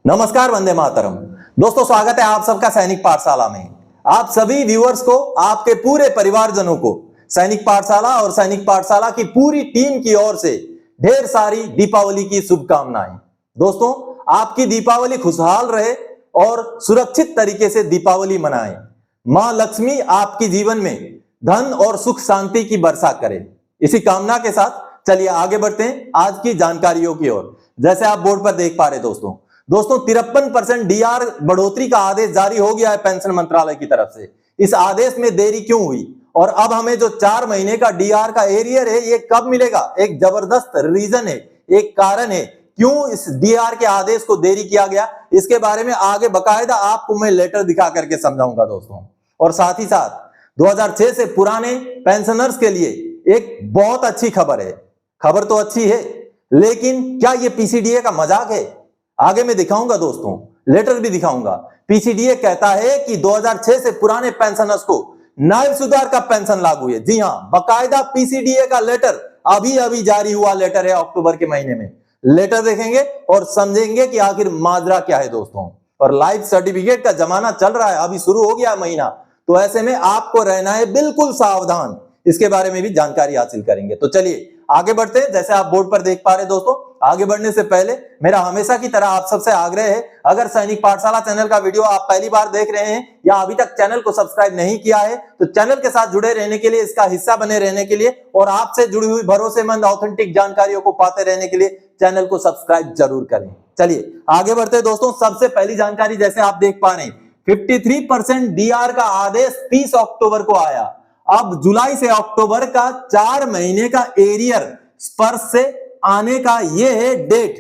नमस्कार, वंदे मातरम। दोस्तों, स्वागत है आप सबका सैनिक पाठशाला में। आप सभी व्यूअर्स को, आपके पूरे परिवारजनों को सैनिक पाठशाला और सैनिक पाठशाला की पूरी टीम की ओर से ढेर सारी दीपावली की शुभकामनाएं। दोस्तों, आपकी दीपावली खुशहाल रहे और सुरक्षित तरीके से दीपावली मनाएं। मां लक्ष्मी आपकी जीवन में धन और सुख शांति की वर्षा करे। इसी कामना के साथ चलिए आगे बढ़ते हैं आज की जानकारियों की ओर। जैसे आप बोर्ड पर देख पा रहे दोस्तों 53% डीआर बढ़ोतरी का आदेश जारी हो गया है पेंशन मंत्रालय की तरफ से। इस आदेश में देरी क्यों हुई और अब हमें जो 4 महीने का डीआर का एरियर है ये कब मिलेगा? एक जबरदस्त रीजन है, एक कारण है क्यों इस डीआर के आदेश को देरी किया गया। इसके बारे में आगे बकायदा आपको मैं लेटर दिखा करके समझाऊंगा दोस्तों। और साथ ही साथ 2006 से पुराने पेंशनर्स के लिए एक बहुत अच्छी खबर है। खबर तो अच्छी है, लेकिन क्या ये पीसीडीए का मजाक है? आगे मैं दिखाऊंगा दोस्तों, लेटर भी दिखाऊंगा। पीसीडीए कहता है कि 2006 से पुराने पेंशनर्स को नायब सुधार का पेंशन लागू है। जी हां, बकायदा पीसीडीए का लेटर अभी जारी हुआ लेटर है। अक्टूबर के महीने में लेटर देखेंगे और समझेंगे कि आखिर माजरा क्या है दोस्तों। और लाइफ सर्टिफिकेट का जमाना चल रहा है, अभी शुरू हो गया महीना, तो ऐसे में आपको रहना है बिल्कुल सावधान। इसके बारे में भी जानकारी हासिल करेंगे। तो चलिए आगे बढ़ते हैं। जैसे आप बोर्ड पर देख पा रहे दोस्तों, आगे बढ़ने से पहले मेरा हमेशा की तरह आप सबसे आग्रह है, अगर सैनिक पाठशाला चैनल का वीडियो आप पहली बार देख रहे हैं या अभी तक चैनल को सब्सक्राइब नहीं किया है तो चैनल के साथ जुड़े रहने के लिए, इसका हिस्सा बने रहने के लिए और आपसे जुड़ी हुई भरोसेमंद ऑथेंटिक जानकारियों को पाते रहने के लिए चैनल को सब्सक्राइब जरूर करें। चलिए आगे बढ़ते हैं दोस्तों। सबसे पहली जानकारी जैसे आप देख पा रहे हैं 53% डीआर का आदेश 30 अक्टूबर को आया। अब जुलाई से अक्टूबर का 4 महीने का एरियर स्पर्श से आने का ये है डेट।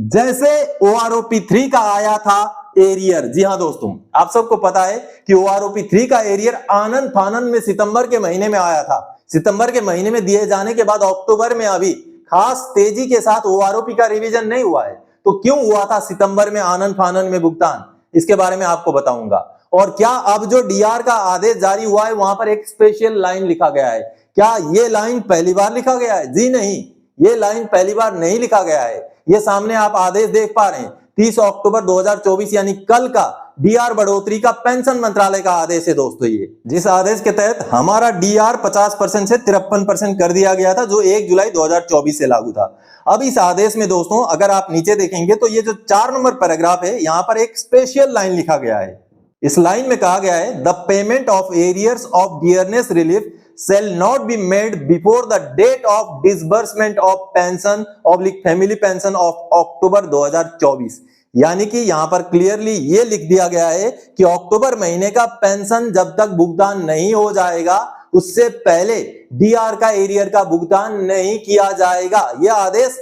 जैसे ओआरओपी 3 का आया था एरियर, जी हां दोस्तों, आप सबको पता है कि ओआरओपी 3 का एरियर आनंद फानंद में सितंबर के महीने में आया था। सितंबर के महीने में दिए जाने के बाद अक्टूबर में अभी खास तेजी के साथ ओआरओपी का रिवीजन नहीं हुआ है। तो क्यों हुआ था सितंबर में आनंद फानंद में भुगतान, इसके बारे में आपको बताऊंगा। और क्या अब जो डीआर का आदेश जारी हुआ है वहां पर एक स्पेशल लाइन लिखा गया है? क्या ये लाइन पहली बार लिखा गया है? जी नहीं, ये लाइन पहली बार नहीं लिखा गया है। ये सामने आप आदेश देख पा रहे हैं 30 अक्टूबर 2024 यानी कल का डीआर बढ़ोतरी का पेंशन मंत्रालय का आदेश है दोस्तों। ये जिस आदेश के तहत हमारा डीआर 50% से 53% कर दिया गया था, जो 1 जुलाई 2024 से लागू था। अब इस आदेश में दोस्तों अगर आप नीचे देखेंगे तो ये जो 4 नंबर पैराग्राफ है, यहां पर एक स्पेशल लाइन लिखा गया है। इस लाइन में कहा गया है the payment of arrears of dearness relief shall not be made before the date of disbursement of pension oblique family pension of October 2024। यानी कि यहां पर क्लियरली ये लिख दिया गया है कि अक्टूबर महीने का पेंशन जब तक भुगतान नहीं हो जाएगा उससे पहले डीआर का एरियर का भुगतान नहीं किया जाएगा। यह आदेश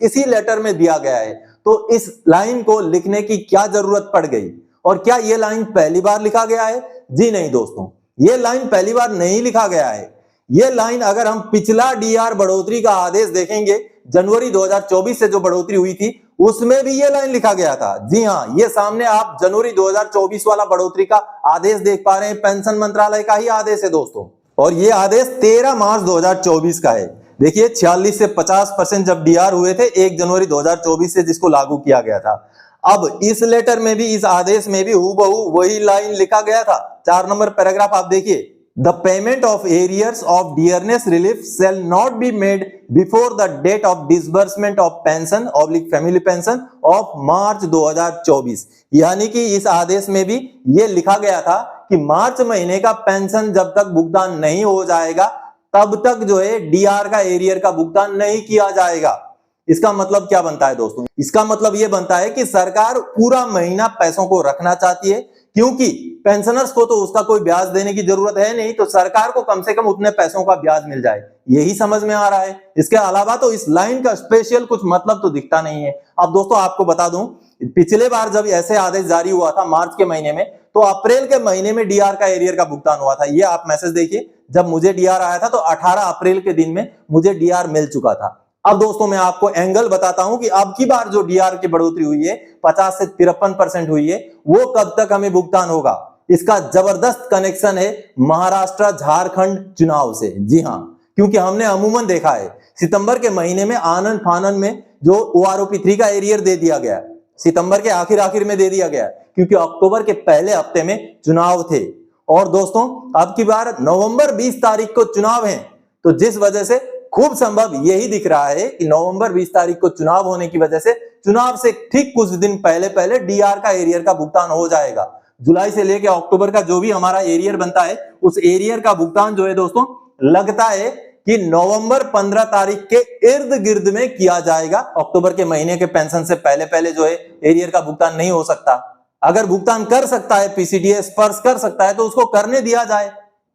इसी लेटर में दिया गया है। तो इस लाइन को लिखने की क्या जरूरत पड़ गई? और क्या यह लाइन पहली बार लिखा गया है? जी नहीं दोस्तों, ये लाइन पहली बार नहीं लिखा गया है। ये लाइन अगर हम पिछला डीआर बढ़ोतरी का आदेश देखेंगे, जनवरी 2024 से जो बढ़ोतरी हुई थी उसमें भी ये लाइन लिखा गया था। जी हां, ये सामने आप जनवरी 2024 वाला बढ़ोतरी का आदेश देख पा रहे हैं, पेंशन मंत्रालय का ही आदेश है दोस्तों। और ये आदेश 13 मार्च 2024 का है। देखिए 46 से 50% जब डीआर हुए थे 1 जनवरी 2024 से, जिसको लागू किया गया था। अब इस लेटर में भी, इस आदेश में भी हूबहू वही लाइन लिखा गया था। 4 नंबर पैराग्राफ आप देखिए, the payment of arrears of dearness relief shall not be made before the date of disbursement of pension oblique family pension of March 2024। यानी कि इस आदेश में भी ये लिखा गया था कि मार्च महीने का पेंशन जब तक भुगतान नहीं हो जाएगा तब तक जो है डीआर का एरियर का भुगतान नहीं किया जाएगा। इसका मतलब क्या बनता है दोस्तों? इसका मतलब यह बनता है कि सरकार पूरा महीना पैसों को रखना चाहती है, क्योंकि पेंशनर्स को तो उसका कोई ब्याज देने की जरूरत है नहीं, तो सरकार को कम से कम उतने पैसों का ब्याज मिल जाए, यही समझ में आ रहा है। इसके अलावा तो इस लाइन का स्पेशल कुछ मतलब तो दिखता नहीं है। अब दोस्तों आपको बता दूं, पिछले बार जब ऐसे आदेश जारी हुआ था मार्च के महीने में, तो अप्रैल के महीने में डीआर का एरियर का भुगतान हुआ था। ये आप मैसेज देखिए, जब मुझे डीआर आया था तो 18 अप्रैल के दिन में मुझे डीआर मिल चुका था। अब दोस्तों मैं आपको एंगल बताता हूं कि अब की बार जो डीआर की बढ़ोतरी हुई है 50 से 53% हुई है, वो कब तक हमें भुगतान होगा। इसका जबरदस्त कनेक्शन है महाराष्ट्र झारखंड चुनाव से। जी हां, क्योंकि हमने अमूमन देखा है सितंबर के महीने में आनंद फानंद में जो ओआरओपी 3 का एरियर दे दिया गया, सितंबर के आखिर में दे दिया गया क्योंकि अक्टूबर के पहले हफ्ते में चुनाव थे। और दोस्तों अब की बार नवंबर 20 तारीख को चुनाव है, तो जिस वजह से खूब संभव यही दिख रहा है कि नवंबर 20 तारीख को चुनाव होने की वजह से चुनाव से ठीक कुछ दिन पहले डीआर का एरियर का भुगतान हो जाएगा। जुलाई से लेकर अक्टूबर का जो भी हमारा एरियर बनता है उस एरियर का भुगतान जो है दोस्तों लगता है कि नवंबर 15 तारीख के इर्द गिर्द में किया जाएगा। अक्टूबर के महीने के पेंशन से पहले जो है एरियर का भुगतान नहीं हो सकता। अगर भुगतान कर सकता है पीसीडीए स्पर्श कर सकता है तो उसको करने दिया जाए।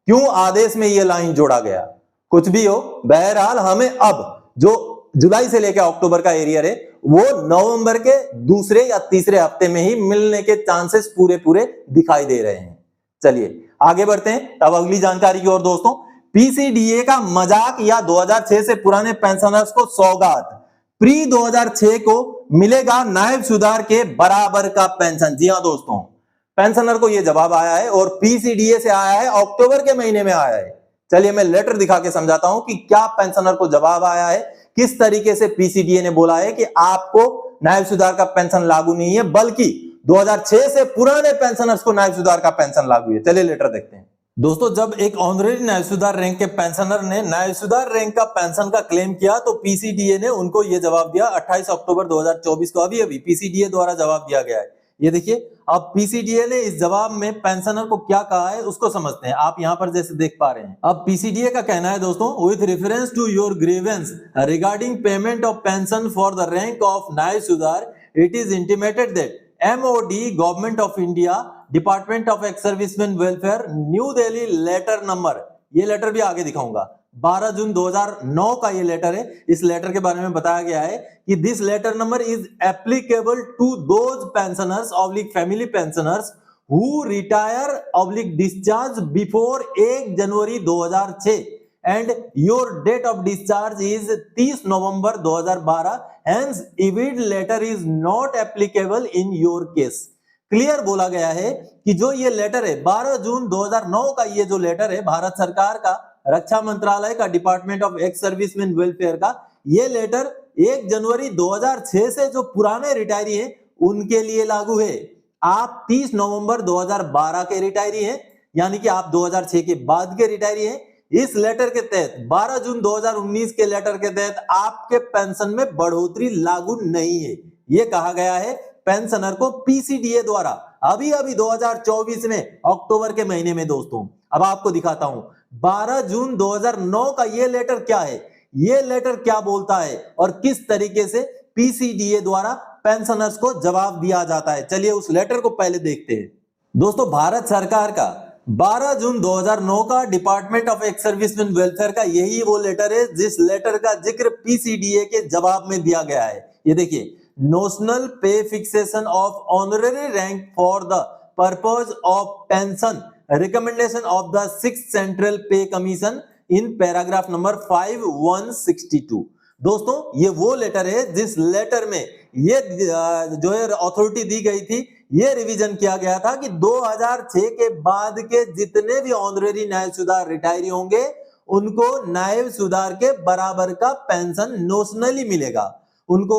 क्यों आदेश में यह लाइन जोड़ा गया? कुछ भी हो, बहरहाल हमें अब जो जुलाई से लेकर अक्टूबर का एरियर है वो नवंबर के दूसरे या तीसरे हफ्ते में ही मिलने के चांसेस पूरे दिखाई दे रहे हैं। चलिए आगे बढ़ते हैं अब अगली जानकारी की ओर। दोस्तों पीसीडीए का मजाक या 2006 से पुराने पेंशनर्स को सौगात, प्री 2006 को मिलेगा नायब सुधार के बराबर का पेंशन। जी हां दोस्तों, पेंशनर को यह जवाब आया है और पीसीडीए से आया है, अक्टूबर के महीने में आया है। चलिए मैं लेटर दिखा के समझाता हूं कि क्या पेंशनर को जवाब आया है, किस तरीके से पीसीडीए ने बोला है कि आपको नायब सुधार का पेंशन लागू नहीं है बल्कि 2006 से पुराने पेंशनर्स को नायब सुधार का पेंशन लागू है। चलिए लेटर देखते हैं। दोस्तों जब एक ऑनरेरी नायब सुधार रैंक के पेंशनर ने नायब सुधार रैंक का पेंशन का क्लेम किया तो पीसीडीए ने उनको यह जवाब दिया 28 अक्टूबर 2024 को। अभी पीसीडीए द्वारा जवाब दिया गया है। ये देखिए अब पीसीडीए ने इस जवाब में पेंशनर को क्या कहा है उसको समझते हैं। आप यहां पर जैसे देख पा रहे हैं, अब पीसीडीए का कहना है दोस्तों, with reference to your grievance regarding payment of pension for the rank of Naib Subedar, it is intimated that MoD government of India department of ex serviceman welfare New Delhi letter number, ये लेटर भी आगे दिखाऊंगा, 12 जून 2009 का ये लेटर है। इस letter के बारे में बताया गया है कि this letter number is applicable to those pensioners oblique family pensioners who retire oblique discharge before 1 January 2006 and your date of discharge is 30 November 2012, hence evid letter is not applicable in your case। Clear बोला गया है कि जो ये letter है 12 जून 2009 का, ये जो लेटर है भारत सरकार का, रक्षा मंत्रालय का, department of ex serviceman welfare का, ये लेटर 1 जनवरी 2006 से जो पुराने रिटायरी हैं उनके लिए लागू है। आप 30 नवंबर 2012 के रिटायरी हैं, यानी कि आप 2006 के बाद के रिटायरी हैं। इस लेटर के तहत 12 जून 2019 के लेटर के तहत आपके पेंशन में बढ़ोतरी लागू नहीं है, यह कहा गया है पेंशनर को पीसीडीए द्वारा अभी 2024 में अक्टूबर के महीने में। दोस्तों अब आपको दिखाता हूं 12 जून 2009 का यह लेटर क्या है, यह लेटर क्या बोलता है और किस तरीके से पीसीडीए द्वारा पेंशनर्स को जवाब दिया जाता है। चलिए उस लेटर को पहले देखते हैं। दोस्तों भारत सरकार का 12 जून 2009 का department of ex serviceman welfare का यही वो लेटर है जिस लेटर का जिक्र पीसीडीए के जवाब में दिया गया है। ये देखिए, नोशनल पे fixation of honorary rank for the purpose of pension recommendation of the 6th central पे कमीशन इन पैराग्राफ नंबर 5162। दोस्तों ये वो लेटर है जिस लेटर में ये जो है अथॉरिटी दी गई थी, ये रिवीजन किया गया था कि 2006 के बाद के जितने भी ऑनरेरी नायब सुधार रिटायरी होंगे उनको नायब सुधार के बराबर का पेंशन नोशनली मिलेगा। उनको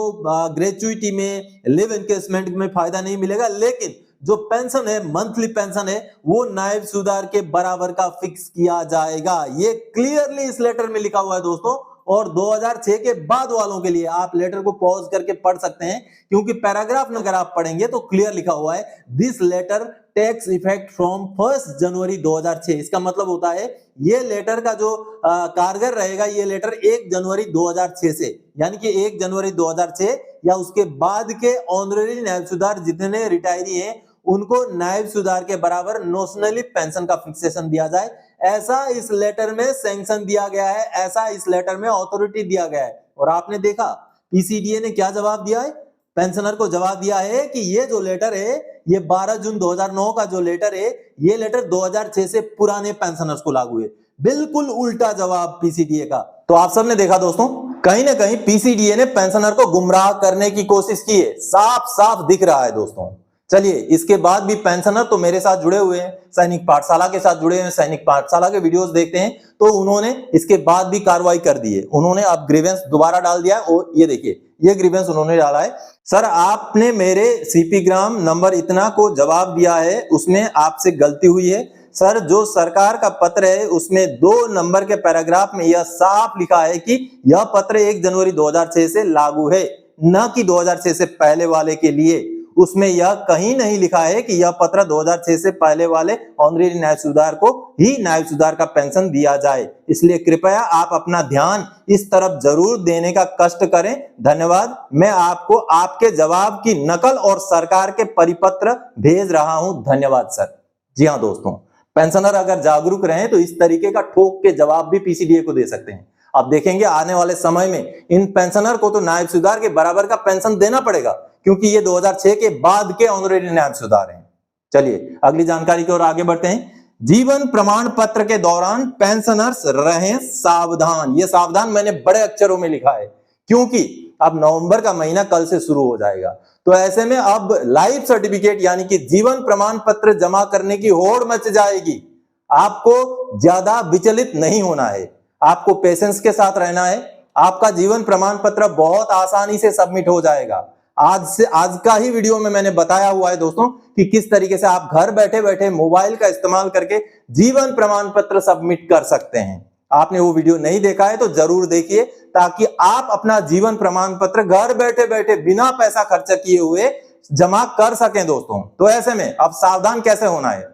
ग्रेचुइटी में, लिव एनकेसमेंट में फायदा नहीं मिलेगा, लेकिन जो पेंशन है, मंथली पेंशन है, वो नायब सुधार के बराबर का फिक्स किया जाएगा। ये क्लियरली इस लेटर में लिखा हुआ है दोस्तों। और 2006 के बाद वालों के लिए आप लेटर को पॉज करके पढ़ सकते हैं, क्योंकि पैराग्राफ में अगर आप पढ़ेंगे तो क्लियर लिखा हुआ है this letter takes effect from 1 January 2006। इसका मतलब होता है ये लेटर का जो कारगर रहेगा, ये लेटर 1 जनवरी 2006 से, यानी कि 1 जनवरी 2006 या उसके बाद के ऑनरेरी नायब सुधार जितने रिटायरी हैं उनको नायब सुधार के बराबर नोशनली पेंशन का फिक्सेशन दिया जाए, ऐसा इस लेटर में सैंक्शन दिया गया है, ऐसा इस लेटर में अथॉरिटी दिया गया है। और आपने देखा पीसीडीए ने क्या जवाब दिया है, पेंशनर को जवाब दिया है कि ये जो लेटर है, ये 12 जून 2009 का जो लेटर है, ये लेटर 2006 से पुराने पेंशनर्स को लागू है। बिल्कुल उल्टा जवाब पीसीडीए का। तो आप सबने देखा दोस्तों, कहीं ना कहीं पीसीडीए ने पेंशनर को गुमराह करने की कोशिश की है, साफ साफ दिख रहा है दोस्तों। चलिए इसके बाद भी पेंशनर तो मेरे साथ जुड़े हुए हैं, सैनिक पाठशाला के साथ जुड़े हैं, सैनिक पाठशाला के वीडियोस देखते हैं, तो उन्होंने इसके बाद भी कार्रवाई कर दी है। उन्होंने अब ग्रीवेंस दोबारा डाल दिया है। और ये देखिए, ये ग्रीवेंस उन्होंने डाला है सर आपने मेरे सीपी ग्राम नंबर इतना को जवाब दिया है, उसमें आपसे गलती हुई है। सर जो सरकार का पत्र है उसमें 2 नंबर के पैराग्राफ में यह साफ लिखा है कि यह पत्र 1 जनवरी 2006 से लागू है, न कि 2006 से पहले वाले के लिए। उसमें यह कहीं नहीं लिखा है कि यह पत्र 2006 से पहले वाले ऑनरेरी न्याय सुधार को ही न्याय सुधार का पेंशन दिया जाए। इसलिए कृपया आप अपना ध्यान इस तरफ जरूर देने का कष्ट करें। धन्यवाद। मैं आपको आपके जवाब की नकल और सरकार के परिपत्र भेज रहा हूं। धन्यवाद सर। जी हाँ दोस्तों, पेंशनर अगर जागरूक रहें तो इस तरीके का ठोक के जवाब भी पीसीडीए को दे सकते हैं। आप देखेंगे आने वाले समय में इन पेंशनर को तो न्याय सुधार के बराबर का पेंशन देना पड़ेगा, क्योंकि ये 2006 के बाद के ऑनरेरी न्याय सुधार हैं। चलिए अगली जानकारी की ओर आगे बढ़ते हैं। जीवन प्रमाण पत्र के दौरान पेंशनर्स रहें सावधान। ये सावधान मैंने बड़े अक्षरों में लिखा है, क्योंकि अब नवंबर का महीना कल से शुरू हो जाएगा। तो ऐसे में अब लाइफ सर्टिफिकेट यानी कि जीवन प्रमाण पत्र जमा करने की होड़ मच जाएगी। आपको ज्यादा विचलित नहीं होना है, आपको पेशेंस के साथ रहना है। आपका जीवन प्रमाण पत्र बहुत आसानी से सबमिट हो जाएगा। आज का ही वीडियो में मैंने बताया हुआ है दोस्तों कि किस तरीके से आप घर बैठे बैठे मोबाइल का इस्तेमाल करके जीवन प्रमाण पत्र सबमिट कर सकते हैं। आपने वो वीडियो नहीं देखा है तो जरूर देखिए, ताकि आप अपना जीवन प्रमाण पत्र घर बैठे बैठे बिना पैसा खर्च किए हुए जमा कर सकें दोस्तों। तो ऐसे में अब सावधान कैसे होना है,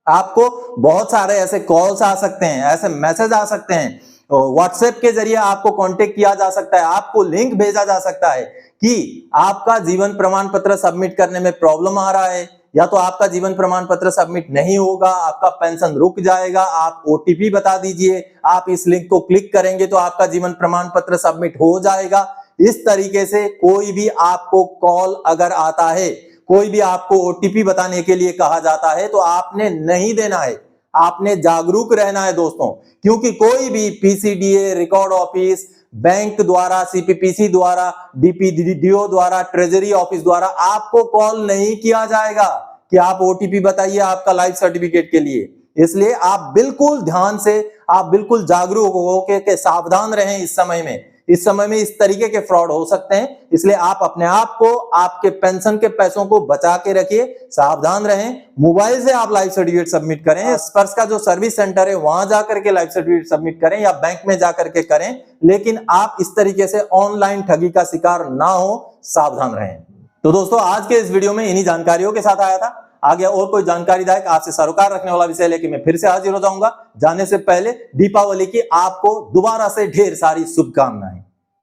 आपको बहुत सारे ऐसे कॉल्स आ सकते हैं, ऐसे मैसेज आ सकते हैं, व्हाट्सएप के जरिए आपको कांटेक्ट किया जा सकता है, आपको लिंक भेजा जा सकता है कि आपका जीवन प्रमाण पत्र सबमिट करने में प्रॉब्लम आ रहा है, या तो आपका जीवन प्रमाण पत्र सबमिट नहीं होगा, आपका पेंशन रुक जाएगा, आप ओटीपी बता दीजिए, आप इस लिंक को क्लिक करेंगे तो आपका जीवन प्रमाण पत्र सबमिट हो जाएगा। इस तरीके से कोई भी आपको कॉल अगर आता है, कोई भी आपको ओटीपी बताने के लिए कहा जाता है, तो आपने नहीं देना है, आपने जागरूक रहना है दोस्तों। क्योंकि कोई भी पीसीडीए, रिकॉर्ड ऑफिस, बैंक द्वारा, सीपीपीसी द्वारा, डीपीडीओ द्वारा, ट्रेजरी ऑफिस द्वारा आपको कॉल नहीं किया जाएगा कि आप ओटीपी बताइए आपका लाइफ सर्टिफिकेट के लिए। इसलिए आप बिल्कुल ध्यान से, आप बिल्कुल जागरूक होकर सावधान रहें। इस समय में इस तरीके के फ्रॉड हो सकते हैं, इसलिए आप अपने आप को, आपके पेंशन के पैसों को बचा के रखिए, सावधान रहें। मोबाइल से आप लाइफ सर्टिफिकेट सबमिट करें, स्पर्श का जो सर्विस सेंटर है वहां जाकर के लाइफ सर्टिफिकेट सबमिट करें या बैंक में जाकर के करें, लेकिन आप इस तरीके से ऑनलाइन ठगी का शिकार ना हो, सावधान रहें। तो दोस्तों आज के इस वीडियो में इन्हीं जानकारियों के साथ आया था। आगे और कोई जानकारीदायक आपसे सरोकार रखने वाला विषय लेके मैं फिर से हाजिर हो जाऊंगा। जाने से पहले दीपावली की आपको दोबारा से ढेर सारी शुभकामनाएं।